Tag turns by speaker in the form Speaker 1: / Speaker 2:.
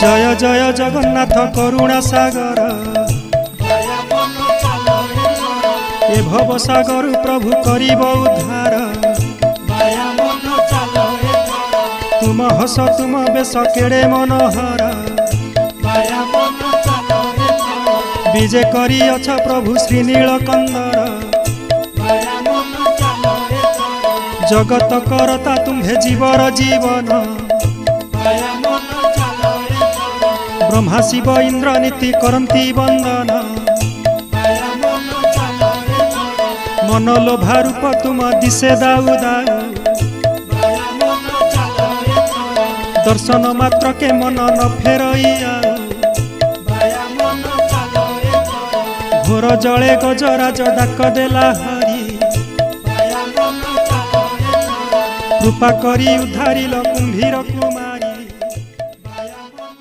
Speaker 1: जय जय जगन्नाथ करुणा सागर ए भव सागर प्रभु करिब उद्धार। तुम हस तुम बेश केड़े मनोहर विजय करी अछ प्रभु श्री नीलकंदर। जगत करता तुम्हे जीवर जीवन ब्रह्मा शिव इंद्र नीति करती वंदन। मन लोभा रूप तुम दिशे दाऊ दाऊ दर्शन मात्र के मन न फेरइया। घोर जले गजराज डाक देला हरि कृपा करी उद्धारिल कुंभीर कुमार।